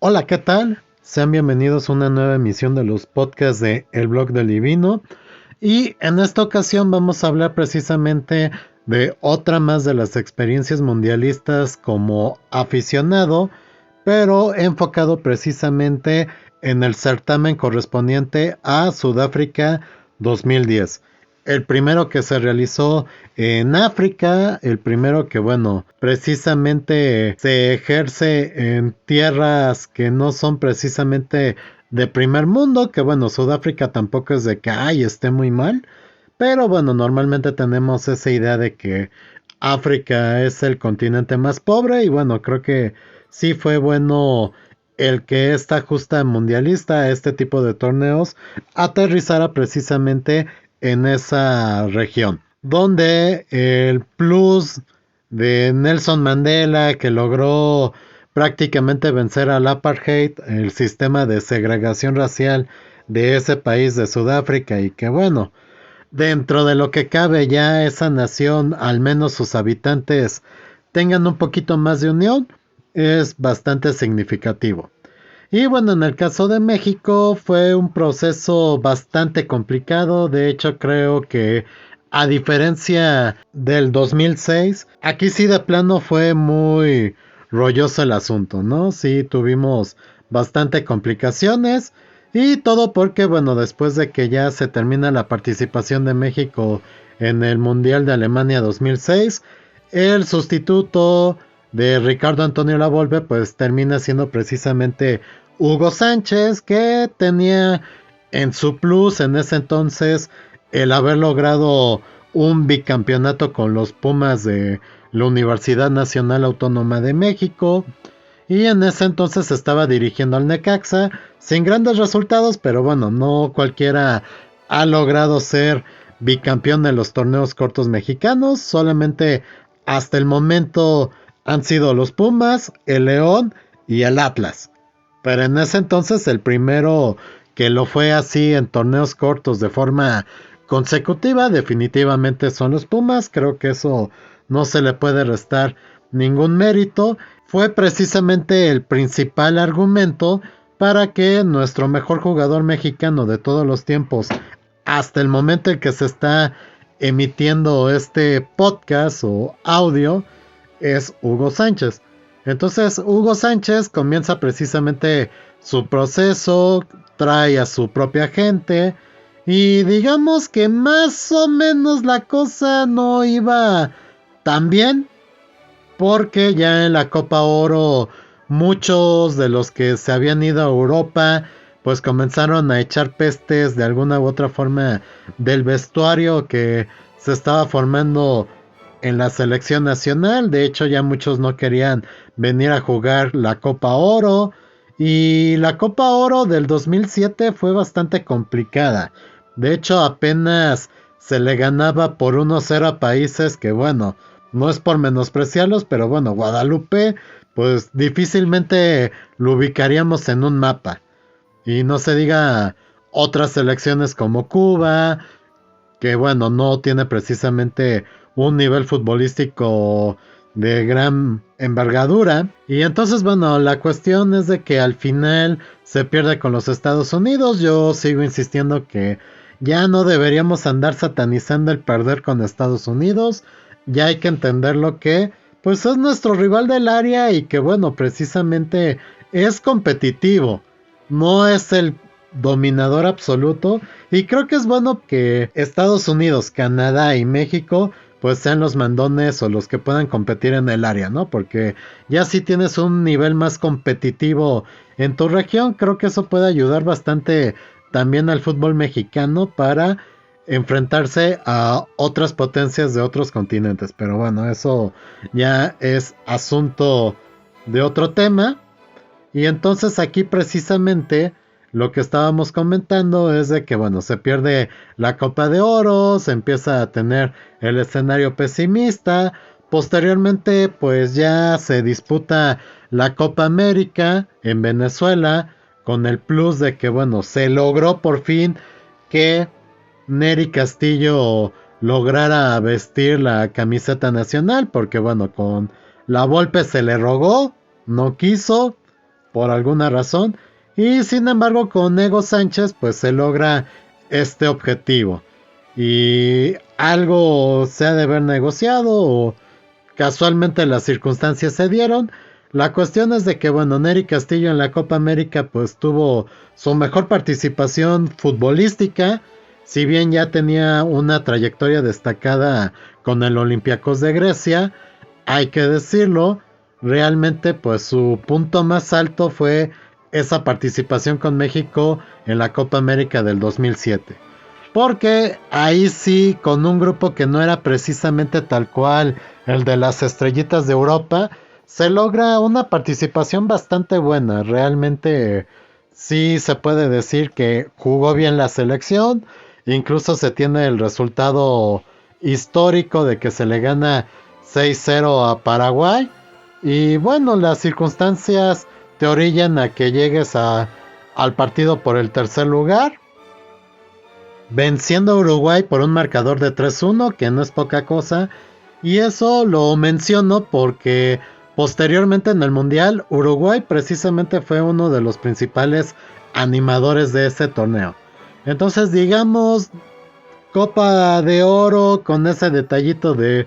Hola, ¿qué tal? Sean bienvenidos a una nueva emisión de los podcasts de El Blog del Divino. Y en esta ocasión vamos a hablar precisamente de otra más de las experiencias mundialistas como aficionado, pero enfocado precisamente en el certamen correspondiente a Sudáfrica 2010. El primero que se realizó en África, el primero que, bueno, precisamente se ejerce en tierras que no son precisamente de primer mundo, que bueno, Sudáfrica tampoco es de que, ay, esté muy mal, pero bueno, normalmente tenemos esa idea de que África es el continente más pobre y bueno, creo que sí fue bueno el que esta justa mundialista, este tipo de torneos, aterrizara precisamente en esa región, donde el plus de Nelson Mandela, que logró prácticamente vencer al apartheid, el sistema de segregación racial de ese país de Sudáfrica, y que bueno, dentro de lo que cabe ya esa nación, al menos sus habitantes tengan un poquito más de unión, es bastante significativo. Y bueno, en el caso de México fue un proceso bastante complicado. De hecho, creo que a diferencia del 2006, aquí sí de plano fue muy rolloso el asunto, ¿no? Sí tuvimos bastante complicaciones y todo porque, bueno, después de que ya se termina la participación de México en el Mundial de Alemania 2006, el sustituto de Ricardo Antonio Lavolpe pues termina siendo precisamente Hugo Sánchez, que tenía en su plus en ese entonces el haber logrado un bicampeonato con los Pumas de la Universidad Nacional Autónoma de México, y en ese entonces estaba dirigiendo al Necaxa sin grandes resultados, pero bueno, no cualquiera ha logrado ser bicampeón de los torneos cortos mexicanos, solamente hasta el momento han sido los Pumas, el León y el Atlas. Pero en ese entonces el primero que lo fue así en torneos cortos de forma consecutiva definitivamente son los Pumas. Creo que eso no se le puede restar ningún mérito. Fue precisamente el principal argumento para que nuestro mejor jugador mexicano de todos los tiempos, hasta el momento en que se está emitiendo este podcast o audio, es Hugo Sánchez. Entonces Hugo Sánchez comienza precisamente su proceso, trae a su propia gente y digamos que más o menos la cosa no iba tan bien, porque ya en la Copa Oro muchos de los que se habían ido a Europa pues comenzaron a echar pestes de alguna u otra forma del vestuario que se estaba formando en la selección nacional. De hecho, ya muchos no querían venir a jugar la Copa Oro. Y la Copa Oro del 2007 fue bastante complicada. De hecho, apenas se le ganaba por 1-0 a países que, bueno, no es por menospreciarlos, pero bueno, Guadalupe, pues difícilmente lo ubicaríamos en un mapa. Y no se diga otras selecciones como Cuba, que bueno, no tiene precisamente un nivel futbolístico de gran envergadura. Y entonces, bueno, la cuestión es de que al final se pierde con los Estados Unidos. Yo sigo insistiendo que ya no deberíamos andar satanizando el perder con Estados Unidos. Ya hay que entender lo que, pues es nuestro rival del área y que bueno, precisamente es competitivo. No es el dominador absoluto, y creo que es bueno que Estados Unidos, Canadá y México pues sean los mandones o los que puedan competir en el área, ¿no? Porque ya si tienes un nivel más competitivo en tu región, creo que eso puede ayudar bastante también al fútbol mexicano para enfrentarse a otras potencias de otros continentes. Pero bueno, eso ya es asunto de otro tema. Y entonces aquí precisamente lo que estábamos comentando es de que bueno, se pierde la Copa de Oro, se empieza a tener el escenario pesimista, posteriormente pues ya se disputa la Copa América en Venezuela con el plus de que bueno, se logró por fin que Neri Castillo lograra vestir la camiseta nacional, porque bueno, con la Volpe se le rogó, no quiso, por alguna razón, y sin embargo con Hugo Sánchez pues se logra este objetivo. Y algo se ha de haber negociado o casualmente las circunstancias se dieron. La cuestión es de que, bueno, Nery Castillo en la Copa América pues tuvo su mejor participación futbolística, si bien ya tenía una trayectoria destacada con el Olympiacos de Grecia, hay que decirlo, realmente pues su punto más alto fue esa participación con México en la Copa América del 2007. Porque ahí sí, con un grupo que no era precisamente tal cual el de las estrellitas de Europa, se logra una participación bastante buena. Realmente sí se puede decir que jugó bien la selección. Incluso se tiene el resultado histórico de que se le gana 6-0 a Paraguay. Y bueno, las circunstancias te orillan a que llegues al partido por el tercer lugar, venciendo a Uruguay por un marcador de 3-1, que no es poca cosa. Y eso lo menciono porque posteriormente en el Mundial, Uruguay precisamente fue uno de los principales animadores de ese torneo. Entonces, digamos, Copa de Oro con ese detallito de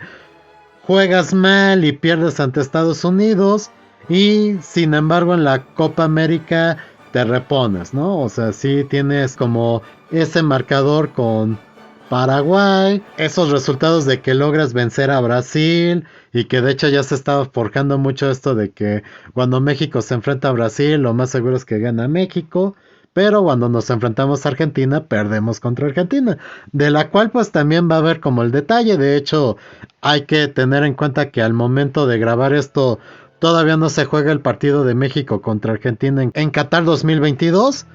juegas mal y pierdes ante Estados Unidos, y sin embargo en la Copa América te repones, ¿no? O sea, sí tienes como ese marcador con Paraguay, esos resultados de que logras vencer a Brasil, y que de hecho ya se estaba forjando mucho esto de que cuando México se enfrenta a Brasil, lo más seguro es que gana México. Pero cuando nos enfrentamos a Argentina, perdemos contra Argentina, de la cual pues también va a haber como el detalle. De hecho, hay que tener en cuenta que al momento de grabar esto, todavía no se juega el partido de México contra Argentina en Qatar 2022.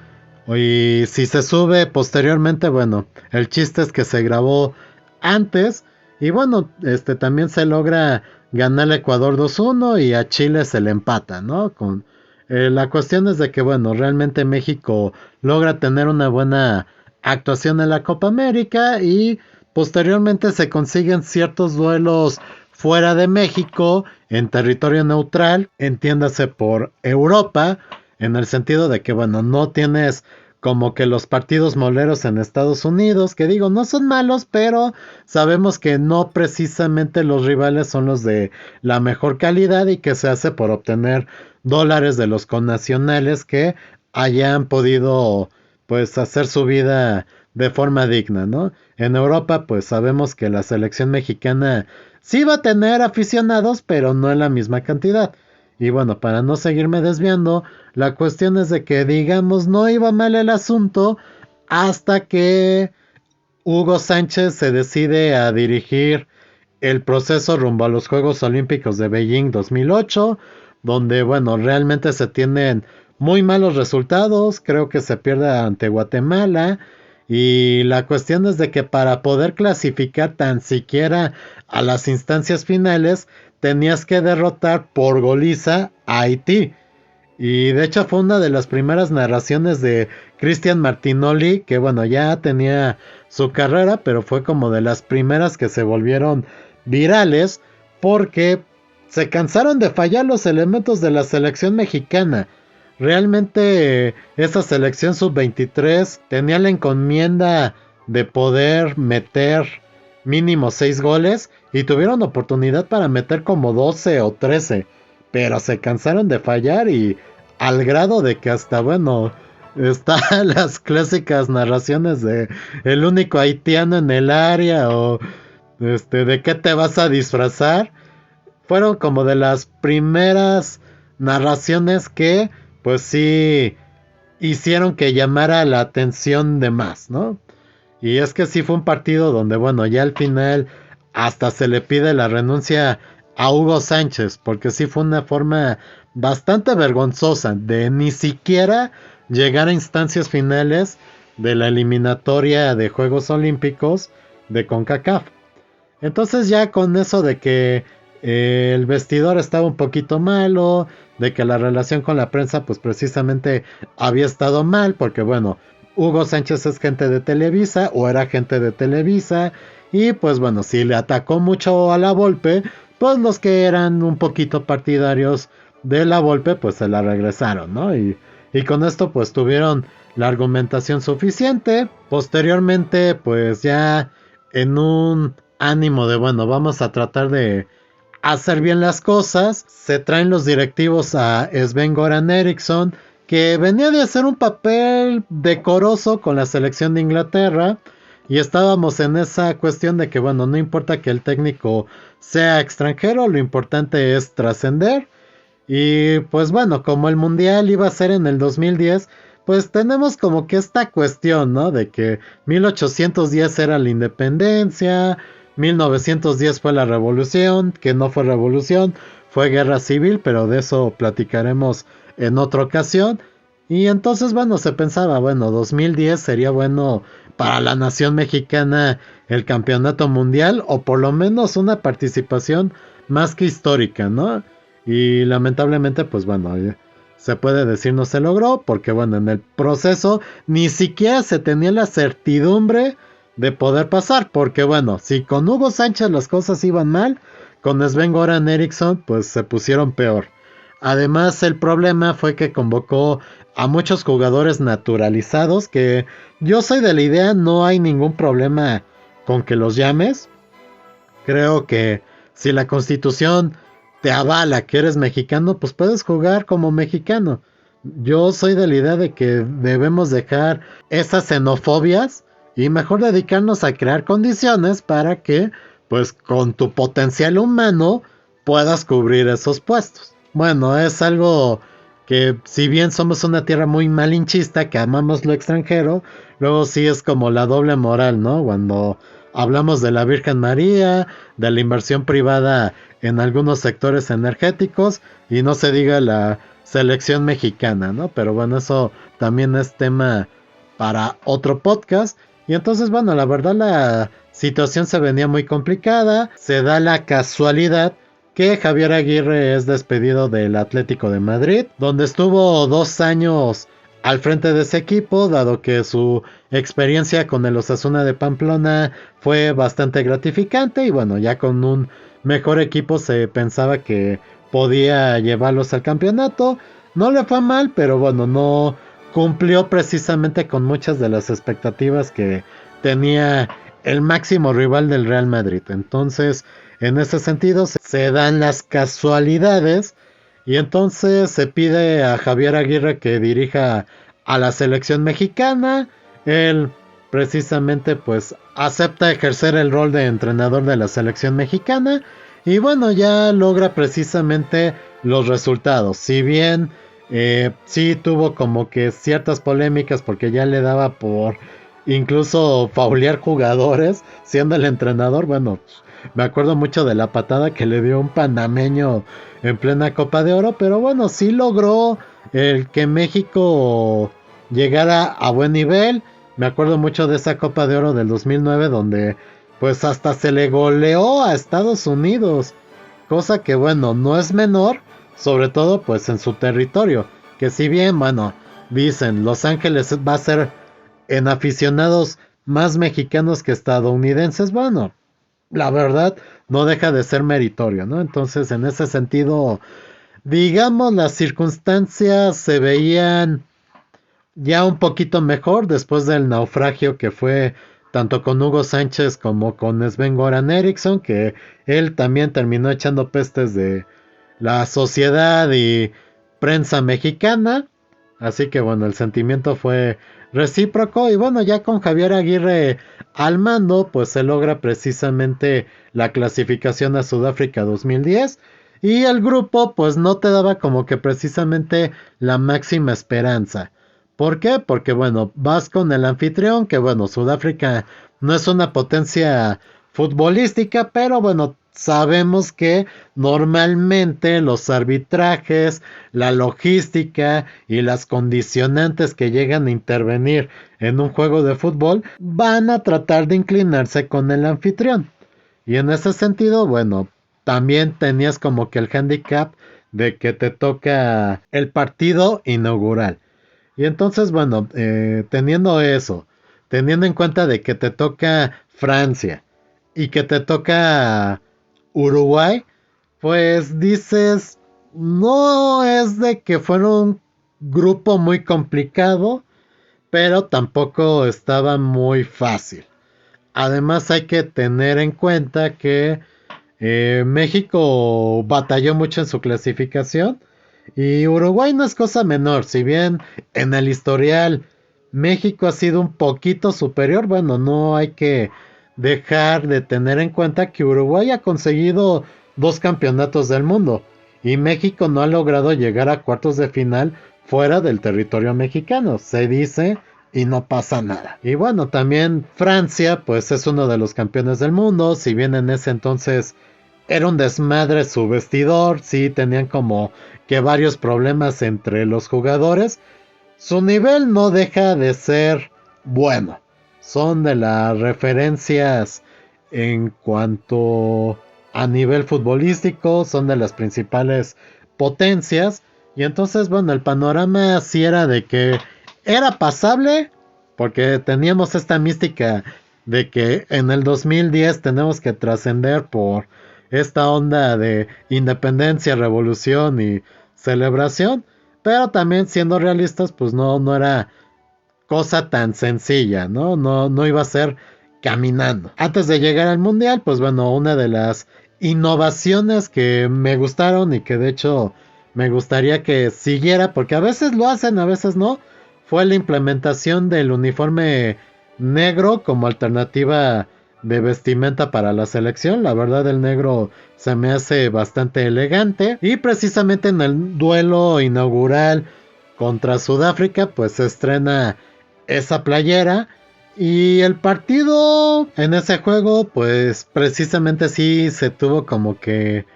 Y si se sube posteriormente, bueno, el chiste es que se grabó antes. Y bueno, también se logra ganar a Ecuador 2-1 y a Chile se le empata, ¿no? La cuestión es de que, bueno, realmente México logra tener una buena actuación en la Copa América, y posteriormente se consiguen ciertos duelos fuera de México, en territorio neutral, entiéndase por Europa, en el sentido de que, bueno, no tienes como que los partidos moleros en Estados Unidos, que digo, no son malos, pero sabemos que no precisamente los rivales son los de la mejor calidad, y que se hace por obtener dólares de los connacionales que hayan podido pues hacer su vida de forma digna, ¿no? En Europa pues sabemos que la selección mexicana sí va a tener aficionados, pero no en la misma cantidad. Y bueno, para no seguirme desviando, la cuestión es de que, digamos, no iba mal el asunto hasta que Hugo Sánchez se decide a dirigir el proceso rumbo a los Juegos Olímpicos de Beijing 2008, donde, bueno, realmente se tienen muy malos resultados. Creo que se pierde ante Guatemala, y la cuestión es de que para poder clasificar tan siquiera a las instancias finales, tenías que derrotar por goliza a Haití. Y de hecho fue una de las primeras narraciones de Cristian Martinoli, que bueno, ya tenía su carrera, pero fue como de las primeras que se volvieron virales, porque se cansaron de fallar los elementos de la selección mexicana. Realmente esa selección sub-23 tenía la encomienda de poder meter mínimo 6 goles, y tuvieron oportunidad para meter como 12 o 13, pero se cansaron de fallar, y al grado de que hasta, bueno, están las clásicas narraciones de el único haitiano en el área, o de qué te vas a disfrazar. Fueron como de las primeras narraciones que pues sí hicieron que llamara la atención de más, ¿no? Y es que sí fue un partido donde, bueno, ya al final hasta se le pide la renuncia a Hugo Sánchez, porque sí fue una forma bastante vergonzosa de ni siquiera llegar a instancias finales de la eliminatoria de Juegos Olímpicos de CONCACAF. Entonces ya con eso de que el vestidor estaba un poquito malo, de que la relación con la prensa pues precisamente había estado mal, porque bueno, Hugo Sánchez es gente de Televisa, o era gente de Televisa, y pues bueno, si le atacó mucho a la Volpe, pues los que eran un poquito partidarios de la Volpe, pues se la regresaron, ¿no? Y con esto pues tuvieron la argumentación suficiente. Posteriormente pues ya en un ánimo de bueno, vamos a tratar de hacer bien las cosas, se traen los directivos a Sven-Goran Eriksson, que venía de hacer un papel decoroso con la selección de Inglaterra. Y estábamos en esa cuestión de que, bueno, no importa que el técnico sea extranjero, lo importante es trascender. Y pues bueno, como el mundial iba a ser en el 2010, pues tenemos como que esta cuestión, ¿no? De que 1810 era la independencia, 1910 fue la revolución, que no fue revolución, fue guerra civil, pero de eso platicaremos en otra ocasión. Y entonces, bueno, se pensaba, bueno, 2010 sería bueno para la nación mexicana el campeonato mundial o por lo menos una participación más que histórica, ¿no? Y lamentablemente, pues bueno, se puede decir no se logró porque bueno, en el proceso ni siquiera se tenía la certidumbre de poder pasar, porque bueno, si con Hugo Sánchez las cosas iban mal, con Sven-Goran Eriksson pues se pusieron peor. Además, el problema fue que convocó a muchos jugadores naturalizados, que yo soy de la idea, no hay ningún problema con que los llames. Creo que si la Constitución te avala que eres mexicano, pues puedes jugar como mexicano. Yo soy de la idea de que debemos dejar esas xenofobias y mejor dedicarnos a crear condiciones para que, pues con tu potencial humano, puedas cubrir esos puestos. Bueno, es algo que si bien somos una tierra muy malinchista, que amamos lo extranjero, luego sí es como la doble moral, ¿no? Cuando hablamos de la Virgen María, de la inversión privada en algunos sectores energéticos y no se diga la selección mexicana, ¿no? Pero bueno, eso también es tema para otro podcast. Y entonces, bueno, la verdad la situación se venía muy complicada. Se da la casualidad que Javier Aguirre es despedido del Atlético de Madrid, donde estuvo 2 años al frente de ese equipo, dado que su experiencia con el Osasuna de Pamplona fue bastante gratificante y bueno, ya con un mejor equipo se pensaba que podía llevarlos al campeonato. No le fue mal, pero bueno, no cumplió precisamente con muchas de las expectativas que tenía el máximo rival del Real Madrid. Entonces, en ese sentido, se dan las casualidades y entonces se pide a Javier Aguirre que dirija a la selección mexicana. Él precisamente pues acepta ejercer el rol de entrenador de la selección mexicana y bueno, ya logra precisamente los resultados. Si bien sí tuvo como que ciertas polémicas porque ya le daba por incluso faulear jugadores siendo el entrenador. Bueno, me acuerdo mucho de la patada que le dio un panameño en plena Copa de Oro, pero bueno, sí logró el que México llegara a buen nivel. Me acuerdo mucho de esa Copa de Oro del 2009 donde pues hasta se le goleó a Estados Unidos, cosa que bueno, no es menor, sobre todo pues en su territorio, que si bien bueno, dicen Los Ángeles va a ser en aficionados más mexicanos que estadounidenses, bueno, la verdad no deja de ser meritorio, ¿no? Entonces, en ese sentido, digamos, las circunstancias se veían ya un poquito mejor después del naufragio que fue tanto con Hugo Sánchez como con Sven-Goran Eriksson, que él también terminó echando pestes de la sociedad y prensa mexicana. Así que bueno, el sentimiento fue recíproco y bueno, ya con Javier Aguirre al mando, pues se logra precisamente la clasificación a Sudáfrica 2010 y el grupo pues no te daba como que precisamente la máxima esperanza. ¿Por qué? Porque bueno, vas con el anfitrión, que bueno, Sudáfrica no es una potencia futbolística, pero bueno, sabemos que normalmente los arbitrajes, la logística y las condicionantes que llegan a intervenir en un juego de fútbol van a tratar de inclinarse con el anfitrión. Y en ese sentido, bueno, también tenías como que el handicap de que te toca el partido inaugural. Y entonces, bueno, teniendo eso, teniendo en cuenta de que te toca Francia y que te toca Uruguay, pues dices, no es de que fuera un grupo muy complicado, pero tampoco estaba muy fácil. Además hay que tener en cuenta que México batalló mucho en su clasificación y Uruguay no es cosa menor. Si bien en el historial México ha sido un poquito superior, bueno, no hay que dejar de tener en cuenta que Uruguay ha conseguido 2 campeonatos del mundo y México no ha logrado llegar a cuartos de final fuera del territorio mexicano. Se dice y no pasa nada. Y bueno, también Francia, pues es uno de los campeones del mundo. Si bien en ese entonces era un desmadre su vestidor, sí tenían como que varios problemas entre los jugadores. Su nivel no deja de ser bueno. Son de las referencias en cuanto a nivel futbolístico, son de las principales potencias. Y entonces, bueno, el panorama sí era de que era pasable, porque teníamos esta mística de que en el 2010 tenemos que trascender por esta onda de independencia, revolución y celebración, pero también siendo realistas, pues no era cosa tan sencilla, ¿no? No iba a ser caminando. Antes de llegar al mundial, pues bueno, una de las innovaciones que me gustaron y que de hecho me gustaría que siguiera, porque a veces lo hacen, a veces no, fue la implementación del uniforme negro como alternativa de vestimenta para la selección. La verdad el negro se me hace bastante elegante y precisamente en el duelo inaugural contra Sudáfrica pues se estrena esa playera y el partido en ese juego pues precisamente sí se tuvo como que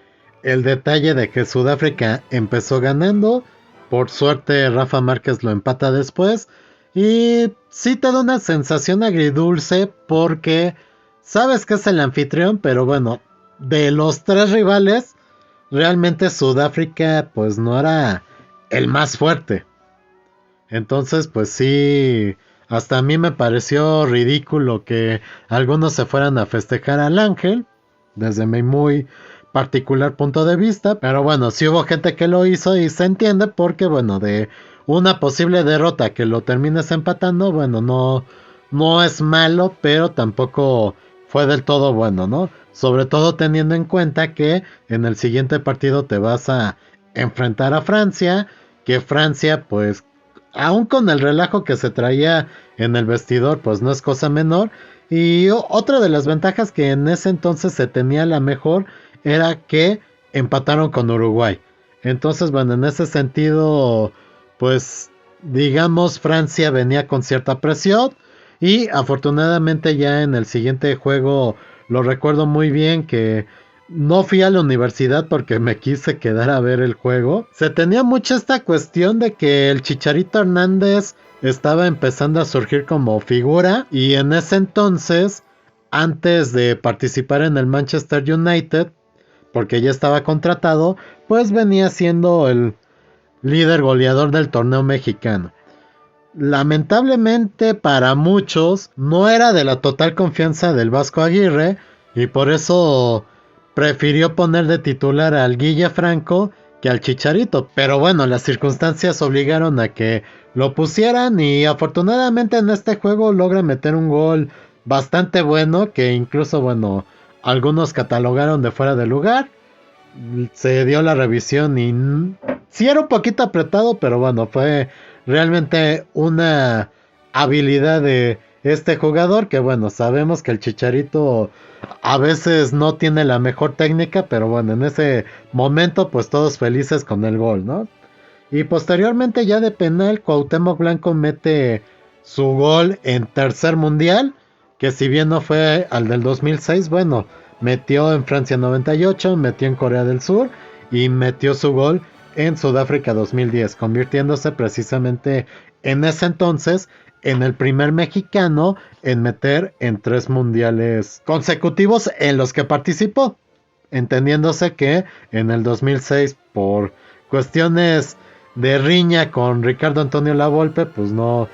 el detalle de que Sudáfrica empezó ganando. Por suerte Rafa Márquez lo empata después. Y sí te da una sensación agridulce porque sabes que es el anfitrión, pero bueno, de los 3 rivales, realmente Sudáfrica pues no era el más fuerte. Entonces pues sí, hasta a mí me pareció ridículo que algunos se fueran a festejar al Ángel, desde mi muy particular punto de vista, pero bueno, sí hubo gente que lo hizo y se entiende porque bueno, de una posible derrota que lo termines empatando, bueno, no es malo, pero tampoco fue del todo bueno, ¿no? Sobre todo teniendo en cuenta que en el siguiente partido te vas a enfrentar a Francia, que Francia pues aún con el relajo que se traía en el vestidor, pues no es cosa menor. Y otra de las ventajas que en ese entonces se tenía la mejor era que empataron con Uruguay. Entonces, bueno, en ese sentido, pues digamos Francia venía con cierta presión y afortunadamente ya en el siguiente juego lo recuerdo muy bien que no fui a la universidad porque me quise quedar a ver el juego. Se tenía mucho esta cuestión de que el Chicharito Hernández estaba empezando a surgir como figura y en ese entonces, antes de participar en el Manchester United, porque ya estaba contratado, pues venía siendo el líder goleador del torneo mexicano. Lamentablemente para muchos no era de la total confianza del Vasco Aguirre y por eso prefirió poner de titular al Guille Franco que al Chicharito. Pero bueno, las circunstancias obligaron a que lo pusieran y afortunadamente en este juego logra meter un gol bastante bueno que incluso bueno, algunos catalogaron de fuera de lugar. Se dio la revisión y sí era un poquito apretado, pero bueno, fue realmente una habilidad de este jugador que bueno, sabemos que el Chicharito a veces no tiene la mejor técnica, pero bueno, en ese momento pues todos felices con el gol, ¿no? Y posteriormente ya de penal Cuauhtémoc Blanco mete su gol en tercer mundial, que si bien no fue al del 2006, bueno, metió en Francia 98, metió en Corea del Sur y metió su gol en Sudáfrica 2010, convirtiéndose precisamente en ese entonces en el primer mexicano en meter en 3 mundiales consecutivos en los que participó, entendiéndose que en el 2006 por cuestiones de riña con Ricardo Antonio Lavolpe pues no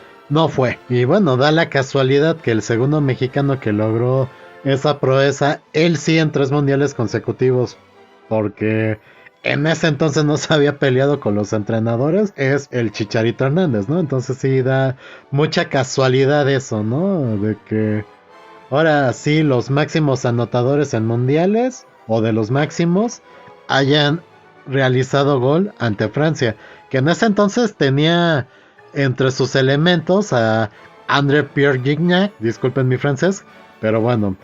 fue. Y bueno, da la casualidad que el segundo mexicano que logró esa proeza, él sí en 3 mundiales consecutivos, porque en ese entonces no se había peleado con los entrenadores, es el Chicharito Hernández, ¿no? Entonces sí da mucha casualidad eso, ¿no? De que ahora sí los máximos anotadores en mundiales, o de los máximos, hayan realizado gol ante Francia, que en ese entonces tenía entre sus elementos a André Pierre Gignac, disculpen mi francés, pero bueno,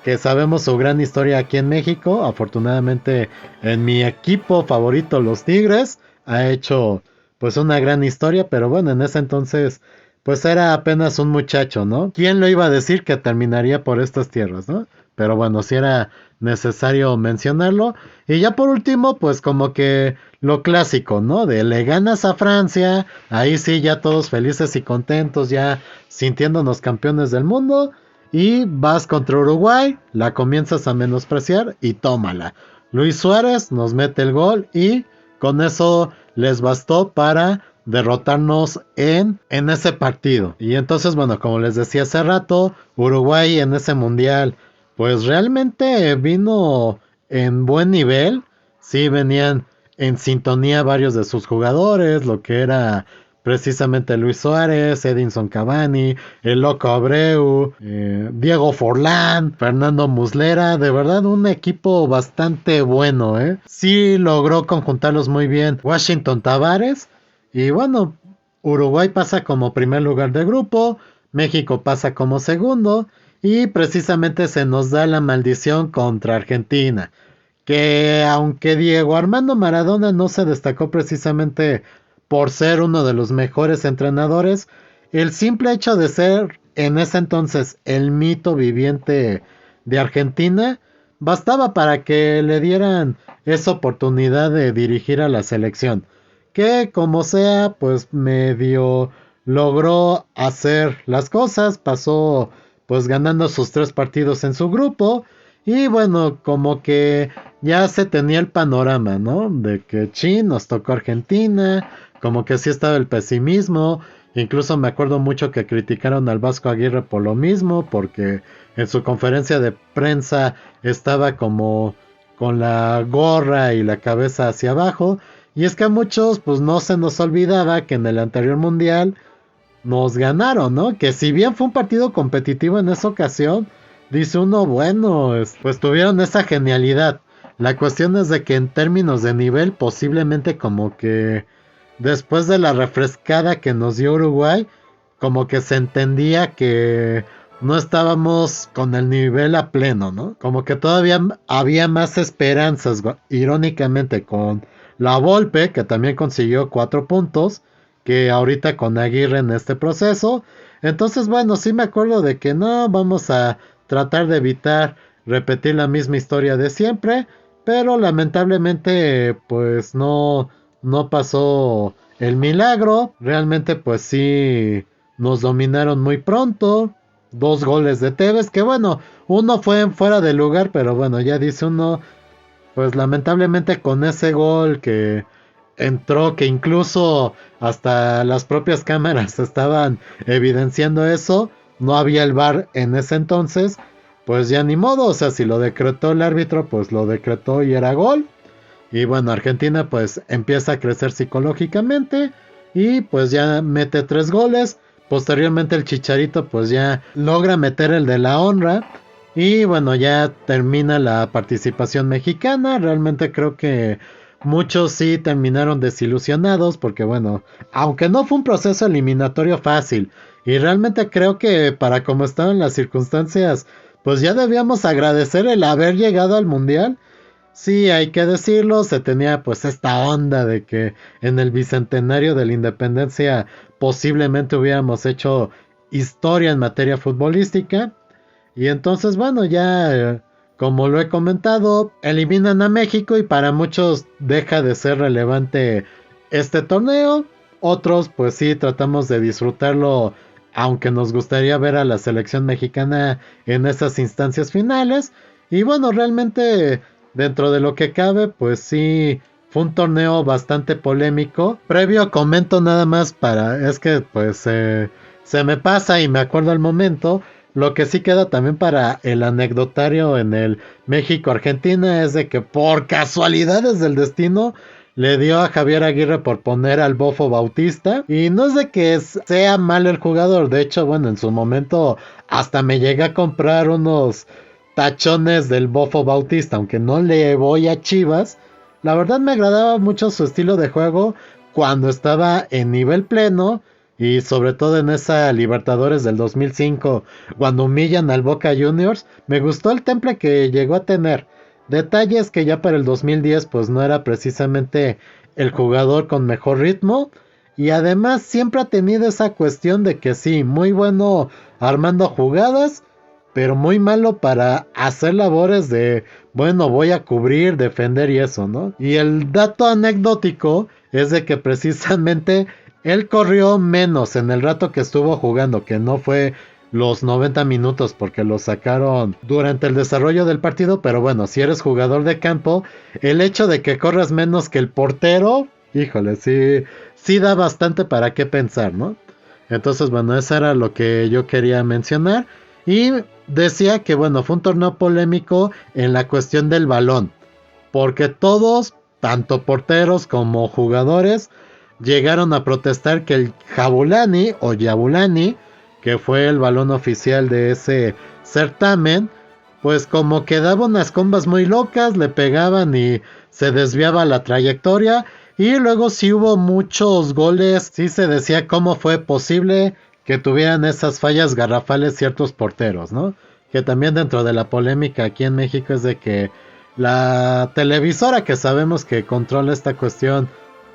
que sabemos su gran historia aquí en México. Afortunadamente en mi equipo favorito, los Tigres, ha hecho pues una gran historia, pero bueno, en ese entonces pues era apenas un muchacho, ¿no? ¿Quién lo iba a decir que terminaría por estas tierras, ¿no? Pero bueno, sí era necesario mencionarlo. Y ya por último, pues como que lo clásico, ¿no? De le ganas a Francia, ahí sí ya todos felices y contentos, ya sintiéndonos campeones del mundo. Y vas contra Uruguay, la comienzas a menospreciar y tómala. Luis Suárez nos mete el gol y con eso les bastó para derrotarnos en ese partido. Y entonces, bueno, como les decía hace rato, Uruguay en ese mundial, pues realmente vino en buen nivel. Sí, venían en sintonía varios de sus jugadores, lo que era precisamente Luis Suárez, Edinson Cavani, el Loco Abreu, Diego Forlán, Fernando Muslera, de verdad un equipo bastante bueno, ¿eh? Sí logró conjuntarlos muy bien Washington Tavares y bueno, Uruguay pasa como primer lugar de grupo, México pasa como segundo y precisamente se nos da la maldición contra Argentina, que aunque Diego Armando Maradona no se destacó precisamente por ser uno de los mejores entrenadores, el simple hecho de ser en ese entonces el mito viviente de Argentina bastaba para que le dieran esa oportunidad de dirigir a la selección, que como sea, pues medio logró hacer las cosas, pasó pues ganando sus 3 partidos en su grupo y bueno, como que ya se tenía el panorama, ¿no? De que chin, nos tocó Argentina, como que sí estaba el pesimismo. Incluso me acuerdo mucho que criticaron al Vasco Aguirre por lo mismo, porque en su conferencia de prensa estaba como con la gorra y la cabeza hacia abajo. Y es que a muchos pues no se nos olvidaba que en el anterior mundial nos ganaron, ¿no? Que si bien fue un partido competitivo en esa ocasión, dice uno, bueno, pues tuvieron esa genialidad. La cuestión es de que en términos de nivel, posiblemente como que después de la refrescada que nos dio Uruguay, como que se entendía que no estábamos con el nivel a pleno, ¿no? Como que todavía había más esperanzas, irónicamente, con la Volpe, que también consiguió 4 puntos, que ahorita con Aguirre en este proceso. Entonces, bueno, sí me acuerdo de que no, vamos a tratar de evitar repetir la misma historia de siempre, pero lamentablemente, pues no pasó el milagro. Realmente, pues sí, nos dominaron muy pronto. 2 goles de Tevez, que bueno, uno fue en fuera de lugar, pero bueno, ya dice uno, pues lamentablemente con ese gol que entró, que incluso hasta las propias cámaras estaban evidenciando eso, no había el VAR en ese entonces, pues ya ni modo, o sea, si lo decretó el árbitro, pues lo decretó y era gol. Y bueno, Argentina pues empieza a crecer psicológicamente y pues ya mete 3 goles. Posteriormente el Chicharito pues ya logra meter el de la honra. Y bueno, ya termina la participación mexicana. Realmente creo que muchos sí terminaron desilusionados porque bueno, aunque no fue un proceso eliminatorio fácil. Y realmente creo que para como estaban las circunstancias, pues ya debíamos agradecer el haber llegado al mundial. Sí, hay que decirlo, se tenía pues esta onda de que en el bicentenario de la independencia posiblemente hubiéramos hecho historia en materia futbolística. Y entonces, bueno, ya como lo he comentado, eliminan a México y para muchos deja de ser relevante este torneo. Otros pues sí tratamos de disfrutarlo, aunque nos gustaría ver a la selección mexicana en esas instancias finales. Y bueno, realmente dentro de lo que cabe, pues sí, fue un torneo bastante polémico. Previo comento nada más para, es que pues se me pasa y me acuerdo al momento. Lo que sí queda también para el anecdotario en el México-Argentina es de que por casualidades del destino le dio a Javier Aguirre por poner al Bofo Bautista. Y no es de que sea malo el jugador. De hecho, bueno, en su momento hasta me llegué a comprar unos tachones del Bofo Bautista. Aunque no le voy a Chivas. La verdad me agradaba mucho su estilo de juego cuando estaba en nivel pleno. Y sobre todo en esa Libertadores del 2005, cuando humillan al Boca Juniors, me gustó el temple que llegó a tener. Detalles que ya para el 2010 pues no era precisamente el jugador con mejor ritmo. Y además siempre ha tenido esa cuestión de que sí, muy bueno armando jugadas, pero muy malo para hacer labores de, bueno, voy a cubrir, defender y eso, ¿no? Y el dato anecdótico es de que precisamente él corrió menos en el rato que estuvo jugando, que no fue los 90 minutos porque lo sacaron durante el desarrollo del partido, pero bueno, si eres jugador de campo, el hecho de que corras menos que el portero, híjole, sí, sí da bastante para qué pensar, ¿no? Entonces, bueno, eso era lo que yo quería mencionar. Y decía que, bueno, fue un torneo polémico en la cuestión del balón, porque todos, tanto porteros como jugadores, llegaron a protestar que el Jabulani o Yabulani, que fue el balón oficial de ese certamen, pues como que daba unas combas muy locas, le pegaban y se desviaba la trayectoria. Y luego sí hubo muchos goles, sí se decía cómo fue posible que tuvieran esas fallas garrafales ciertos porteros, ¿no? Que también dentro de la polémica aquí en México es de que la televisora que sabemos que controla esta cuestión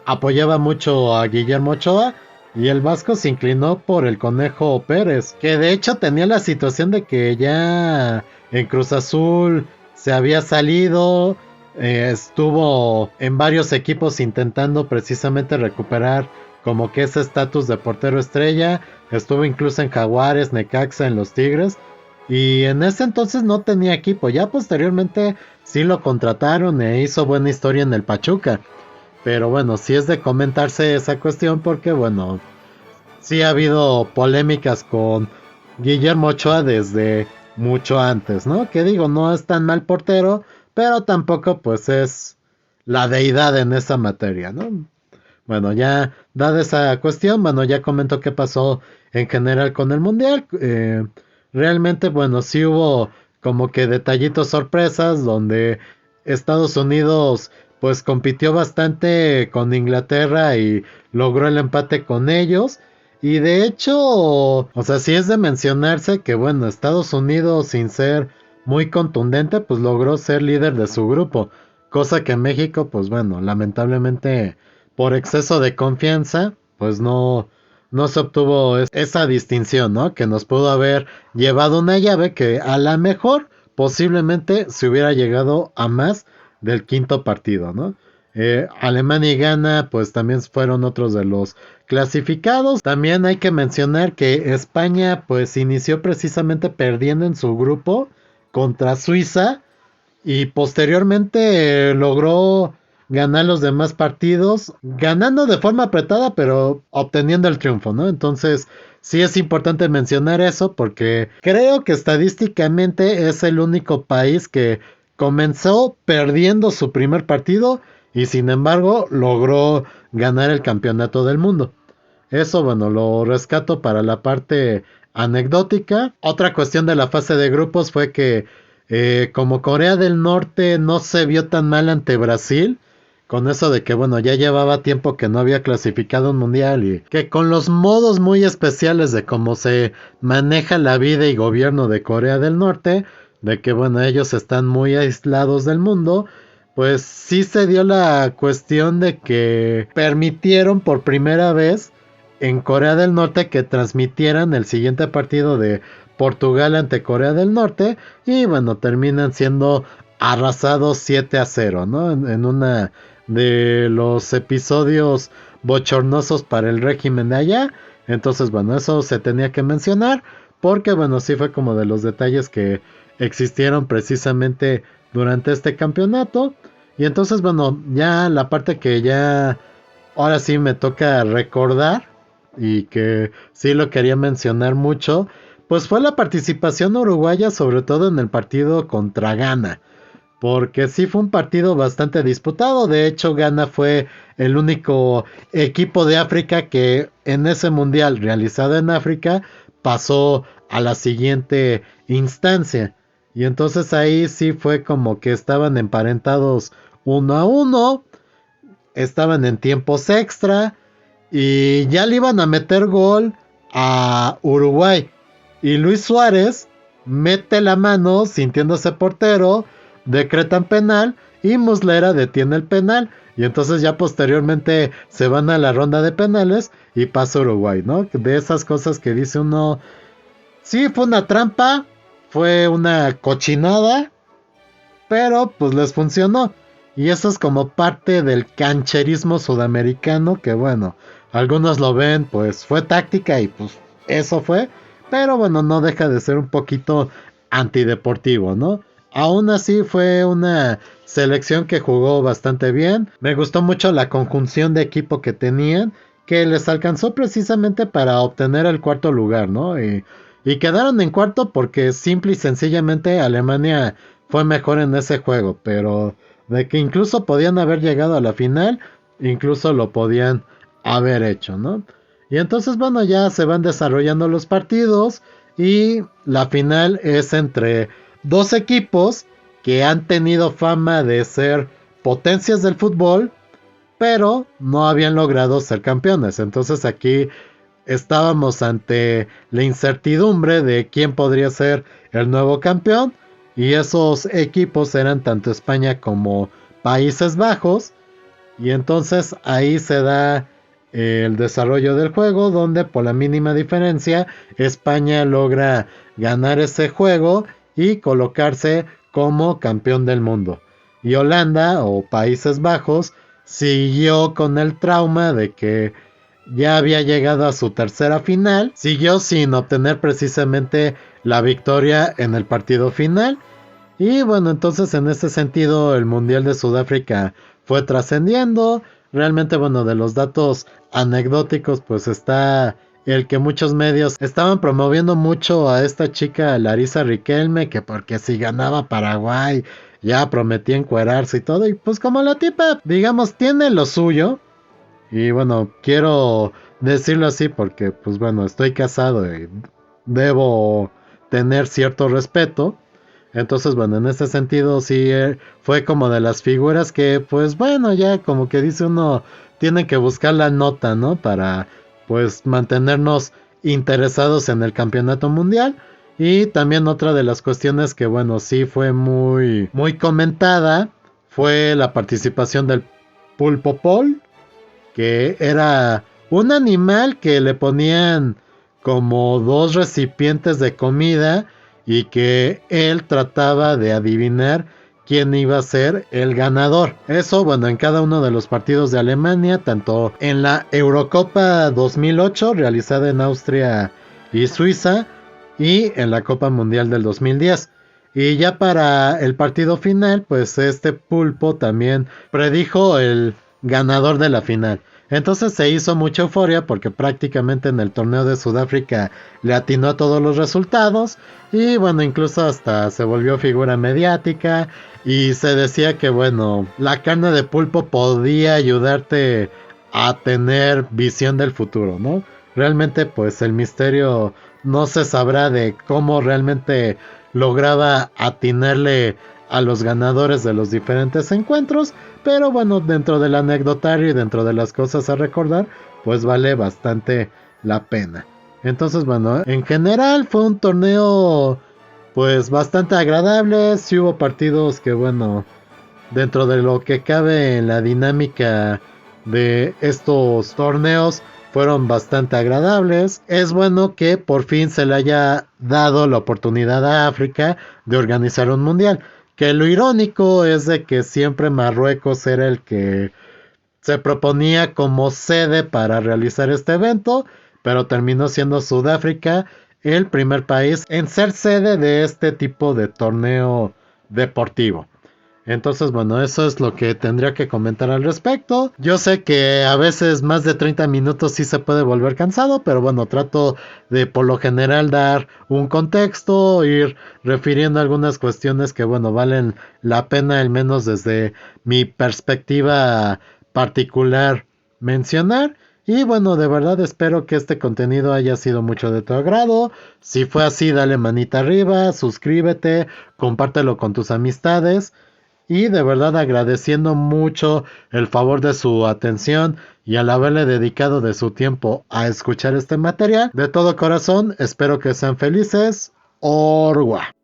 apoyaba mucho a Guillermo Ochoa y el Vasco se inclinó por el Conejo Pérez, que de hecho tenía la situación de que ya en Cruz Azul se había salido, estuvo en varios equipos intentando precisamente recuperar como que ese estatus de portero estrella, estuvo incluso en Jaguares, Necaxa, en los Tigres, y en ese entonces no tenía equipo, ya posteriormente sí lo contrataron e hizo buena historia en el Pachuca. Pero bueno, sí es de comentarse esa cuestión porque bueno, sí ha habido polémicas con Guillermo Ochoa desde mucho antes, ¿no? Que digo, no es tan mal portero, pero tampoco pues es la deidad en esa materia, ¿no? Bueno, ya dada esa cuestión, bueno, ya comento qué pasó en general con el Mundial. Realmente, bueno, sí hubo como que detallitos sorpresas donde Estados Unidos pues compitió bastante con Inglaterra y logró el empate con ellos. Y de hecho, o sea, sí es de mencionarse que bueno, Estados Unidos sin ser muy contundente pues logró ser líder de su grupo. Cosa que México pues bueno, lamentablemente por exceso de confianza pues no se obtuvo esa distinción, ¿no? Que nos pudo haber llevado una llave que a la mejor posiblemente se hubiera llegado a más del quinto partido, ¿no? Alemania y Ghana pues también fueron otros de los clasificados. También hay que mencionar que España pues inició precisamente perdiendo en su grupo contra Suiza y posteriormente logró ganar los demás partidos, ganando de forma apretada, pero obteniendo el triunfo, ¿no? Entonces, sí es importante mencionar eso porque creo que estadísticamente es el único país que comenzó perdiendo su primer partido y sin embargo logró ganar el campeonato del mundo. Eso, bueno, lo rescato para la parte anecdótica. Otra cuestión de la fase de grupos fue que como Corea del Norte no se vio tan mal ante Brasil, con eso de que, bueno, ya llevaba tiempo que no había clasificado un mundial y que con los modos muy especiales de cómo se maneja la vida y gobierno de Corea del Norte, de que, bueno, ellos están muy aislados del mundo, pues sí se dio la cuestión de que permitieron por primera vez en Corea del Norte que transmitieran el siguiente partido de Portugal ante Corea del Norte y bueno, terminan siendo arrasados 7-0, ¿no? En una de los episodios bochornosos para el régimen de allá. Entonces, bueno, eso se tenía que mencionar porque bueno, sí fue como de los detalles que existieron precisamente durante este campeonato. Y entonces, bueno, ya la parte que ya ahora sí me toca recordar y que sí lo quería mencionar mucho, pues fue la participación uruguaya, sobre todo en el partido contra Ghana. Porque sí fue un partido bastante disputado. De hecho, Ghana fue el único equipo de África que en ese mundial realizado en África pasó a la siguiente instancia. Y entonces ahí sí fue como que estaban emparentados 1-1. Estaban en tiempos extra. Y ya le iban a meter gol a Uruguay. Y Luis Suárez mete la mano sintiéndose portero, decretan penal y Muslera detiene el penal. Y entonces ya posteriormente se van a la ronda de penales y pasa Uruguay, ¿no? De esas cosas que dice uno, sí, fue una trampa, fue una cochinada, pero pues les funcionó. Y eso es como parte del cancherismo sudamericano que bueno, algunos lo ven, pues fue táctica y pues eso fue. Pero bueno, no deja de ser un poquito antideportivo, ¿no? Aún así fue una selección que jugó bastante bien. Me gustó mucho la conjunción de equipo que tenían, que les alcanzó precisamente para obtener el cuarto lugar, ¿no? Y quedaron en cuarto porque simple y sencillamente Alemania fue mejor en ese juego, pero de que incluso podían haber llegado a la final, incluso lo podían haber hecho, ¿no? Y entonces, bueno, ya se van desarrollando los partidos y la final es entre dos equipos que han tenido fama de ser potencias del fútbol, pero no habían logrado ser campeones. Entonces aquí estábamos ante la incertidumbre de quién podría ser el nuevo campeón. Y esos equipos eran tanto España como Países Bajos. Y entonces ahí se da el desarrollo del juego, donde por la mínima diferencia España logra ganar ese juego y colocarse como campeón del mundo. Y Holanda o Países Bajos siguió con el trauma de que ya había llegado a su tercera final, siguió sin obtener precisamente la victoria en el partido final. Y bueno, entonces en ese sentido el Mundial de Sudáfrica fue trascendiendo. Realmente, bueno, de los datos anecdóticos, pues está el que muchos medios estaban promoviendo mucho a esta chica Larissa Riquelme, que porque si ganaba Paraguay ya prometía encuerarse y todo. Y pues como la tipa, digamos, tiene lo suyo. Y bueno, quiero decirlo así porque, pues bueno, estoy casado y debo tener cierto respeto. Entonces, bueno, en ese sentido sí fue como de las figuras que, pues bueno, ya como que dice uno, tiene que buscar la nota, ¿no? Para, pues, mantenernos interesados en el campeonato mundial. Y también otra de las cuestiones que, bueno, sí fue muy, muy comentada, fue la participación del pulpo Paul, que era un animal que le ponían como dos recipientes de comida y que él trataba de adivinar quién iba a ser el ganador. Eso, bueno, en cada uno de los partidos de Alemania, tanto en la Eurocopa 2008 realizada en Austria y Suiza y en la Copa Mundial del 2010. Y ya para el partido final, pues este pulpo también predijo el ganador de la final. Entonces se hizo mucha euforia porque prácticamente en el torneo de Sudáfrica le atinó a todos los resultados y bueno, incluso hasta se volvió figura mediática y se decía que bueno, la carne de pulpo podía ayudarte a tener visión del futuro, ¿no? Realmente pues el misterio no se sabrá de cómo realmente lograba atinarle a los ganadores de los diferentes encuentros, pero bueno, dentro del anecdotario y dentro de las cosas a recordar, pues vale bastante la pena. Entonces, bueno, en general fue un torneo pues bastante agradable. Sí hubo partidos que, bueno, dentro de lo que cabe en la dinámica de estos torneos, fueron bastante agradables. Es bueno que por fin se le haya dado la oportunidad a África de organizar un mundial. Que lo irónico es de que siempre Marruecos era el que se proponía como sede para realizar este evento, pero terminó siendo Sudáfrica el primer país en ser sede de este tipo de torneo deportivo. Entonces, bueno, eso es lo que tendría que comentar al respecto. Yo sé que a veces más de 30 minutos sí se puede volver cansado, pero bueno, trato de por lo general dar un contexto, ir refiriendo algunas cuestiones que, bueno, valen la pena, al menos desde mi perspectiva particular, mencionar. Y bueno, de verdad espero que este contenido haya sido mucho de tu agrado. Si fue así, dale manita arriba, suscríbete, compártelo con tus amistades. Y de verdad agradeciendo mucho el favor de su atención y al haberle dedicado de su tiempo a escuchar este material. De todo corazón, espero que sean felices. Orwa.